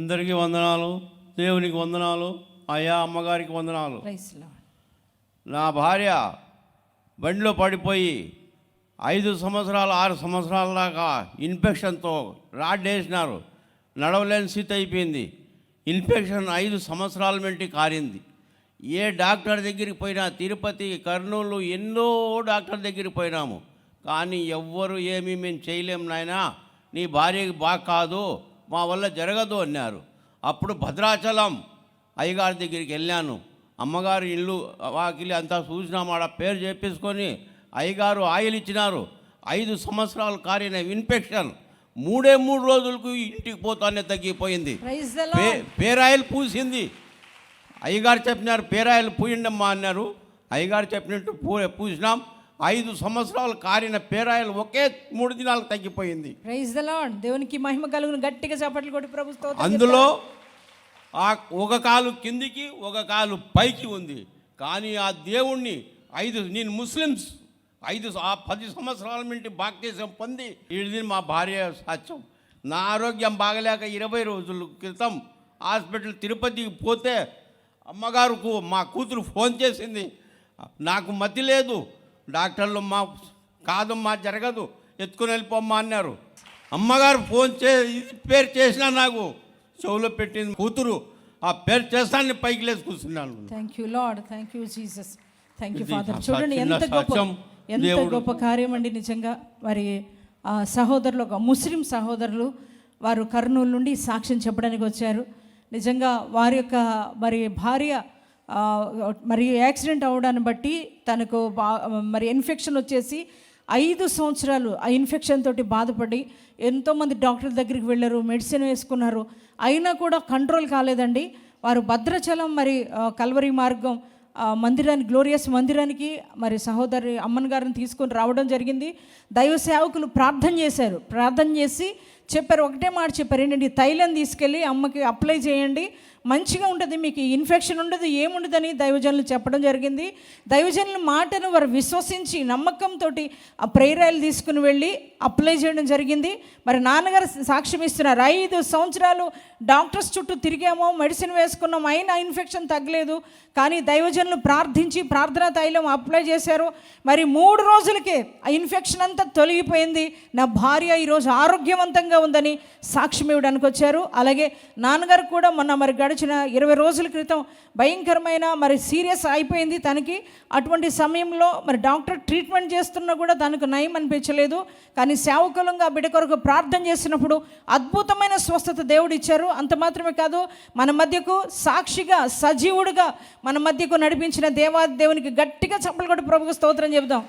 అందరికీ వందనాలు, దేవునికి వందనాలు, అయ్యా అమ్మగారికి వందనాలు. నా భార్య బండిలో పడిపోయి 5 సంవత్సరాలు 6 సంవత్సరాల దాకా ఇన్ఫెక్షన్తో రాడ్ వేసినారు. నడవలేని స్థితి అయిపోయింది. ఇన్ఫెక్షన్ 5 సంవత్సరాల నుండి కారింది. ఏ డాక్టర్ దగ్గరికి పోయినా, తిరుపతి, కర్నూలు, ఎన్నో డాక్టర్ దగ్గరికి పోయినాము. కానీ ఎవ్వరు ఏమీ మేము చేయలేము నాయనా, నీ భార్యకి బాగా కాదు, మా వల్ల జరగదు అన్నారు. అప్పుడు భద్రాచలం అయ్యగారి దగ్గరికి వెళ్ళాను. అమ్మగారు ఇల్లు వాకిలి అంతా చూసినాము. ఆడ పేరు చేపించుకొని అయ్యగారు ఆయిల్ ఇచ్చినారు. 5 సంవత్సరాలు కారిన ఇన్ఫెక్షన్ 3 రోజులకు ఇంటికి పోతానే తగ్గిపోయింది. పేరాయిల్ పూసింది. అయ్యగారు చెప్పినారు పేరాయిల్ పూయండమ్మా అన్నారు. అయ్యగారు చెప్పినట్టు పూసినాం. 5 సంవత్సరాలు కారిన పేరాయిల్ ఒకే 3 దినాలకు తగ్గిపోయింది. Praise the Lord. దేవునికి మహిమ కలుగును. గట్టిగా చప్పట్లు కొట్టి ప్రభు స్తోత్రం. అందులో ఒక కాలు కిందికి, ఒక కాలు పైకి ఉంది. కానీ ఆ దేవుణ్ణి నేను ముస్లిమ్స్ 10 సంవత్సరాల నుండి బాప్తిసం పొంది ఇది మా భార్య సాక్ష్యం. నా ఆరోగ్యం బాగలేక 20 రోజుల క్రితం హాస్పిటల్ తిరుపతికి పోతే అమ్మగారుకు మా కూతురు ఫోన్ చేసింది. నాకు మతి లేదు, డాక్టర్లు కాదమ్మా జరగదు, ఎత్తుకుని వెళ్ళిపోమ్మా అన్నారు. అమ్మగారు ఫోన్ పేరు చేసినా నాకు చెవులో పెట్టింది కూతురు. ఆ పేరు చేస్తాను పైకి లేచి కూర్చున్నాను. Thank you lord, thank you Jesus, thank you father. చూడండి ఎంత గొప్ప కార్యం అండి నిజంగా. మరి సహోదరులు, ఒక ముస్లిం సహోదరులు, వారు కర్నూలు నుండి సాక్ష్యం చెప్పడానికి వచ్చారు. నిజంగా వారి యొక్క మరి భార్య మరి యాక్సిడెంట్ అవ్వడాన్ని బట్టి తనకు మరి ఇన్ఫెక్షన్ వచ్చేసి 5 సంవత్సరాలు ఆ ఇన్ఫెక్షన్ తోటి బాధపడి ఎంతోమంది డాక్టర్ల దగ్గరికి వెళ్ళారు, మెడిసిన్ వేసుకున్నారు, అయినా కూడా కంట్రోల్ కాలేదండి. వారు భద్రాచలం మరి కల్వరి మార్గం మందిరానికి, గ్లోరియస్ మందిరానికి మరి సహోదరి అమ్మన్ గారిని తీసుకొని రావడం జరిగింది. దైవ సేవకులు ప్రార్థన చేశారు. ప్రార్థన చేసి చెప్పారు, ఒకటే మాట చెప్పారు, ఏంటంటే తైలం తీసుకెళ్ళి అమ్మకి అప్లై చేయండి, మంచిగా ఉంటుంది, మీకు ఇన్ఫెక్షన్ ఉండదు, ఏముండదని దైవజనులు చెప్పడం జరిగింది. దైవజనుల మాటను వారు విశ్వసించి నమ్మకంతో ఆ ప్రేయర్ ఆయిల్ తీసుకుని వెళ్ళి అప్లై చేయడం జరిగింది. మరి నాన్నగారు సాక్ష్యం ఇస్తున్నారు, 5 సంవత్సరాలు డాక్టర్స్ చుట్టూ తిరిగామో, మెడిసిన్ వేసుకున్నాం, అయినా ఇన్ఫెక్షన్ తగ్గలేదు. కానీ దైవజనులు ప్రార్థించి ప్రార్థనా తైలం అప్లై చేశారు. మరి 3 రోజులకే ఆ ఇన్ఫెక్షన్ అంతా తొలగిపోయింది. నా భార్య ఈరోజు ఆరోగ్యవంతంగా ఉందని సాక్ష్యం ఇవ్వడానికి వచ్చారు. అలాగే నాన్నగారు కూడా మొన్న మరి గడిచిన 20 రోజుల క్రితం భయంకరమైన మరి సీరియస్ అయిపోయింది తనకి. అటువంటి సమయంలో మరి డాక్టర్ ట్రీట్మెంట్ చేస్తున్నా కూడా తనకు నయం అనిపించలేదు. కానీ సేవకులంగా బిడ్డ కొరకు ప్రార్థన చేసినప్పుడు అద్భుతమైన స్వస్థత దేవుడు ఇచ్చారు. అంత మాత్రమే కాదు, మన మధ్యకు సాక్షిగా సజీవుడుగా మన మధ్యకు నడిపించిన దేవునికి గట్టిగా చప్పలు కొట్టి ప్రభువుకు స్తోత్రం చెబుదాం.